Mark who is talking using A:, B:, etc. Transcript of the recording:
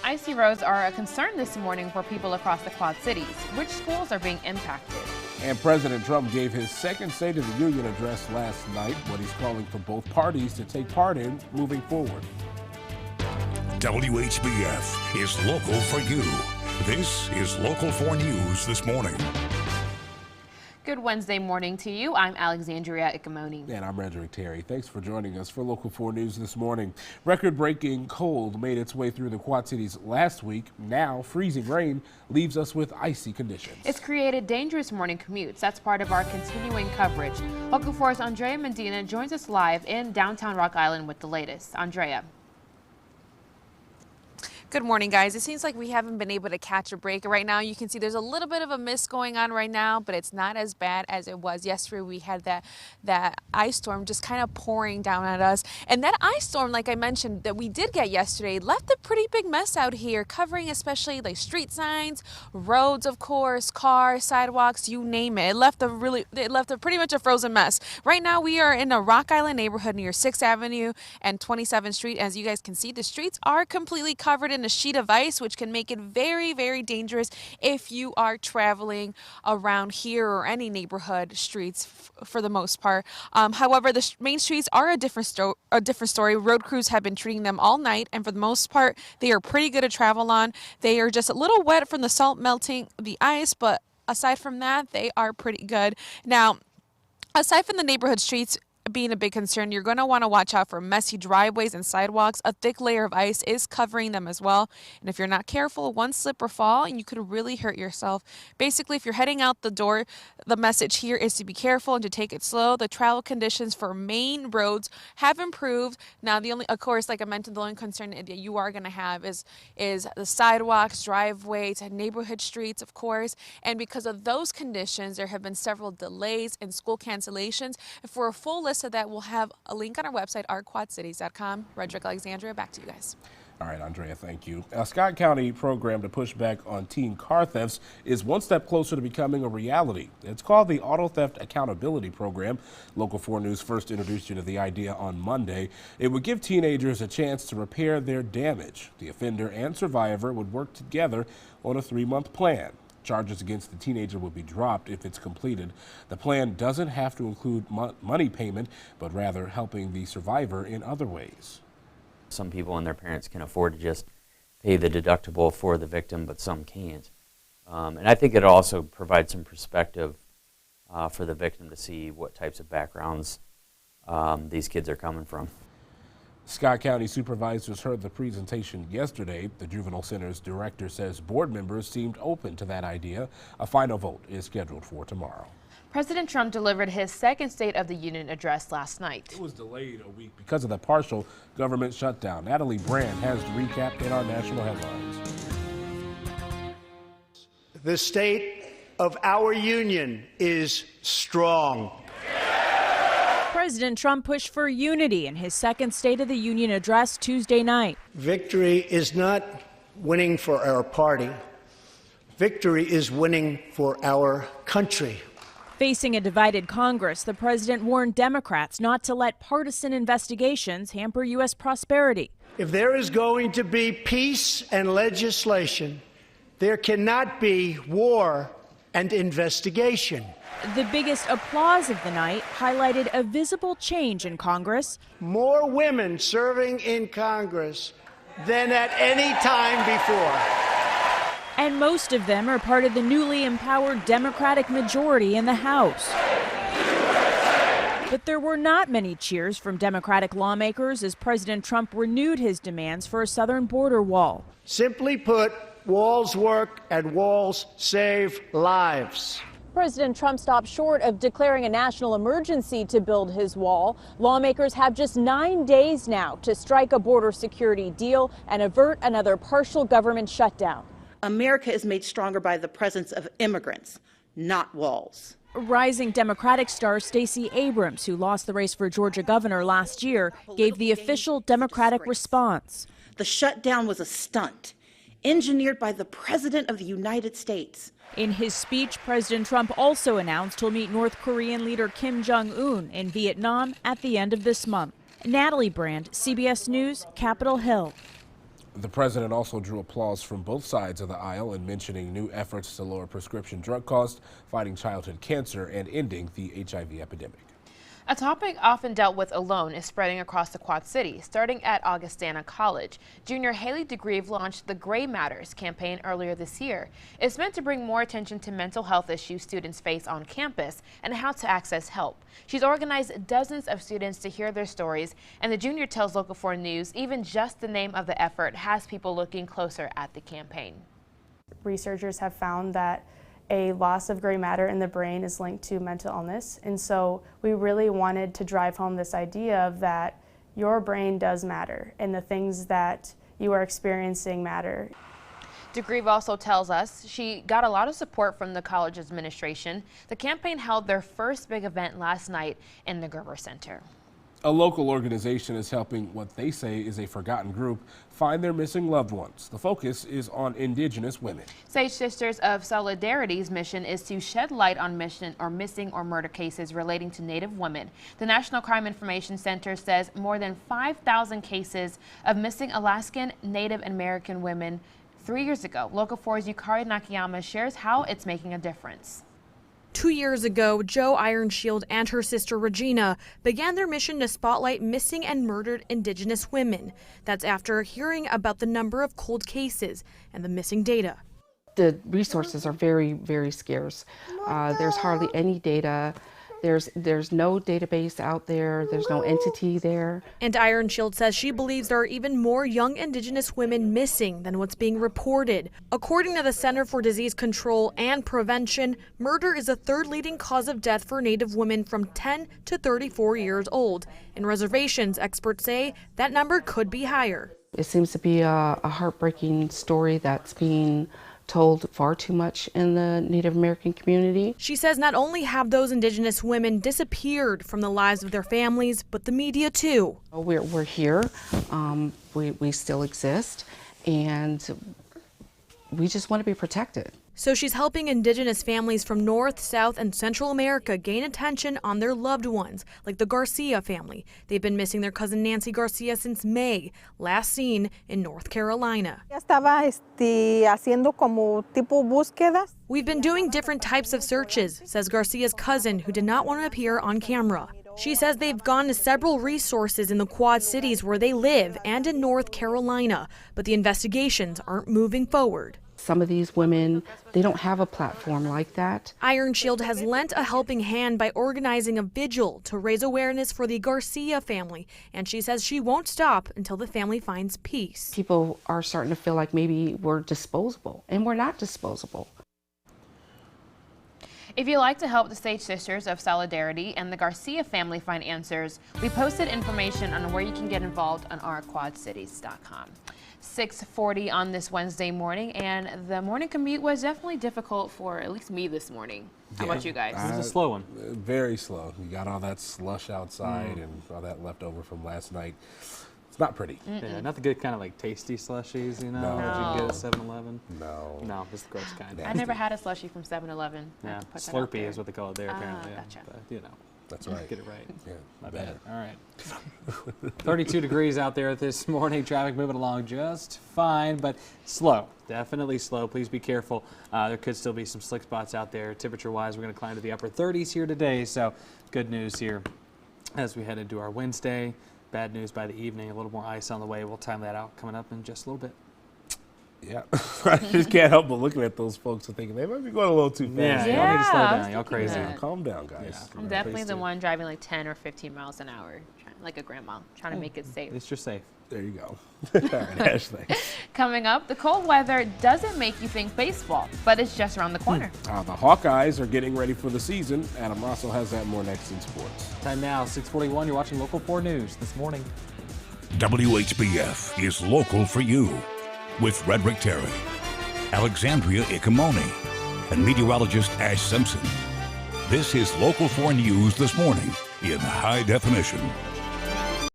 A: Icy roads are a concern this morning for people across the Quad Cities. Which schools are being impacted?
B: And President Trump gave his second State of the Union address last night, what he's calling for both parties to take part in moving forward.
C: WHBF is local for you. This is Local 4 News this morning.
A: Good Wednesday morning to you. I'm Alexandria Ikamoni.
B: And I'm Redrick Terry. Thanks for joining us for Local 4 News this morning. Record-breaking cold made its way through the Quad Cities last week. Now, freezing rain leaves us with icy conditions.
A: It's created dangerous morning commutes. That's part of our continuing coverage. Local 4's Andrea Medina joins us live in downtown Rock Island with the latest. Andrea.
D: Good morning, guys. It seems like we haven't been able to catch a break right now. You can see there's a little bit of a mist going on right now, but it's not as bad as it was yesterday. We had that ice storm just kind of pouring down at us. And that ice storm, like I mentioned, that we did get yesterday, left a pretty big mess out here, covering especially like street signs, roads, of course, cars, sidewalks, you name it. It left a pretty much a frozen mess. Right now, we are in a Rock Island neighborhood near 6th Avenue and 27th Street. As you guys can see, the streets are completely covered in a sheet of ice, which can make it very, very dangerous if you are traveling around here or any neighborhood streets for the most part. However, the main streets are a different story. Road crews have been treating them all night, and for the most part, they are pretty good to travel on. They are just a little wet from the salt melting the ice, but aside from that, they are pretty good. Now, aside from the neighborhood streets being a big concern, you're going to want to watch out for messy driveways and sidewalks. A thick layer of ice is covering them as well. And if you're not careful, one slip or fall and you could really hurt yourself. Basically, if you're heading out the door, the message here is to be careful and to take it slow. The travel conditions for main roads have improved. Now, of course, like I mentioned, the only concern that you are going to have is the sidewalks, driveways, and neighborhood streets, of course. And because of those conditions, there have been several delays and school cancellations. And for a full list of that, we'll have a link on our website, ourquadcities.com. Redrick, Alexandria, back to you guys.
B: All right, Andrea, thank you. A Scott County program to push back on teen car thefts is one step closer to becoming a reality. It's called the Auto Theft Accountability Program. Local 4 News first introduced you to the idea on Monday. It would give teenagers a chance to repair their damage. The offender and survivor would work together on a 3-month plan. Charges against the teenager will be dropped if it's completed. The plan doesn't have to include money payment, but rather helping the survivor in other ways.
E: Some people and their parents can afford to just pay the deductible for the victim, but some can't. And I think it also provides some perspective for the victim to see what types of backgrounds these kids are coming from.
B: Scott County supervisors heard the presentation yesterday. The Juvenile Center's director says board members seemed open to that idea. A final vote is scheduled for tomorrow.
A: President Trump delivered his second State of the Union address last night.
B: It was delayed a week because of the partial government shutdown. Natalie Brand has the recap in our national headlines.
F: The state of our union is strong.
G: President Trump pushed for unity in his second State of the Union address Tuesday night.
F: Victory is not winning for our party. Victory is winning for our country.
G: Facing a divided Congress, the president warned Democrats not to let partisan investigations hamper U.S. prosperity.
F: If there is going to be peace and legislation, there cannot be war and investigation.
G: The biggest applause of the night highlighted a visible change in Congress.
F: More women serving in Congress than at any time before.
G: And most of them are part of the newly empowered Democratic majority in the House. But there were not many cheers from Democratic lawmakers as President Trump renewed his demands for a southern border wall.
F: Simply put, walls work and walls save lives.
G: President Trump stopped short of declaring a national emergency to build his wall. Lawmakers have just 9 days now to strike a border security deal and avert another partial government shutdown.
H: America is made stronger by the presence of immigrants, not walls.
G: Rising Democratic star Stacey Abrams, who lost the race for Georgia governor last year, gave the official Democratic response.
H: The shutdown was a stunt, engineered by the President of the United States.
G: In his speech, President Trump also announced he'll meet North Korean leader Kim Jong-un in Vietnam at the end of this month. Natalie Brand, CBS News, Capitol Hill.
B: The president also drew applause from both sides of the aisle in mentioning new efforts to lower prescription drug costs, fighting childhood cancer, and ending the HIV epidemic.
A: A topic often dealt with alone is spreading across the Quad Cities. Starting at Augustana College, junior Haley DeGreve launched the Gray Matters campaign earlier this year. It's meant to bring more attention to mental health issues students face on campus and how to access help. She's organized dozens of students to hear their stories, and the junior tells Local 4 News even just the name of the effort has people looking closer at the campaign.
I: Researchers have found that a loss of gray matter in the brain is linked to mental illness, and so we really wanted to drive home this idea of that your brain does matter and the things that you are experiencing matter.
A: DeGreve also tells us she got a lot of support from the college administration. The campaign held their first big event last night in the Gerber Center.
B: A local organization is helping what they say is a forgotten group find their missing loved ones. The focus is on Indigenous women.
A: Sage Sisters of Solidarity's mission is to shed light on missing or murder cases relating to Native women. The National Crime Information Center says more than 5,000 cases of missing Alaskan Native American women 3 years ago. Local 4's Yukari Nakayama shares how it's making a difference.
J: 2 years ago, Jo Ironshield and her sister Regina began their mission to spotlight missing and murdered Indigenous women. That's after hearing about the number of cold cases and the missing data.
K: The resources are very, very scarce. There's hardly any data. There's no database out there. There's no entity there.
J: And Ironshield says she believes there are even more young Indigenous women missing than what's being reported. According to the Center for Disease Control and Prevention, murder is the third leading cause of death for Native women from 10 to 34 years old. In reservations, experts say that number could be higher.
K: It seems to be a heartbreaking story that's being told far too much in the Native American community.
J: She says not only have those Indigenous women disappeared from the lives of their families, but the media too.
K: We're here, we still exist, and we just want to be protected.
J: So she's helping Indigenous families from North, South, and Central America gain attention on their loved ones, like the Garcia family. They've been missing their cousin Nancy Garcia since May, last seen in North Carolina. We've been doing different types of searches, says Garcia's cousin, who did not want to appear on camera. She says they've gone to several resources in the Quad Cities where they live and in North Carolina, but the investigations aren't moving forward.
K: Some of these women, they don't have a platform like that.
J: Ironshield has lent a helping hand by organizing a vigil to raise awareness for the Garcia family, and she says she won't stop until the family finds peace.
K: People are starting to feel like maybe we're disposable, and we're not disposable.
A: If you'd like to help the Sage Sisters of Solidarity and the Garcia family find answers, we posted information on where you can get involved on our quadcities.com. 6:40 on this Wednesday morning, and the morning commute was definitely difficult for at least me this morning. How about you guys?
L: It was a slow one.
B: Very slow. You got all that slush outside and all that left over from last night. It's not pretty.
L: Yeah, not the good kind of like tasty slushies, you know, that you can get at 7-Eleven. No, just the gross kind.
A: I never had a slushie from 7-Eleven.
L: Yeah, Slurpee is what they call it there, apparently.
A: Gotcha.
L: But, you know.
B: That's right.
L: Get it right.
B: Yeah,
L: my bad. All right. 32 degrees out there this morning. Traffic moving along just fine, but slow. Definitely slow. Please be careful. There could still be some slick spots out there. Temperature-wise, we're going to climb to the upper 30s here today, so good news here as we head into our Wednesday. Bad news by the evening. A little more ice on the way. We'll time that out coming up in just a little bit.
B: Yeah, I just can't help but looking at those folks and thinking they might be going a little too fast.
L: Yeah, y'all need to slow down. Y'all crazy.
B: Yeah, calm down, guys.
A: I'm definitely the one driving like 10 or 15 miles an hour, like a grandma, trying to make it safe.
L: At least you're safe.
B: There you go. All right, Ashley.
A: Coming up, the cold weather doesn't make you think baseball, but it's just around the corner.
B: The Hawkeyes are getting ready for the season. Adam Rosso has that more next in sports.
L: Time now, 6:41. You're watching Local 4 News this morning.
C: WHBF is local for you with Frederick Terry, Alexandria Ikamoni, and meteorologist Ash Simpson. This is Local 4 News this morning in high definition.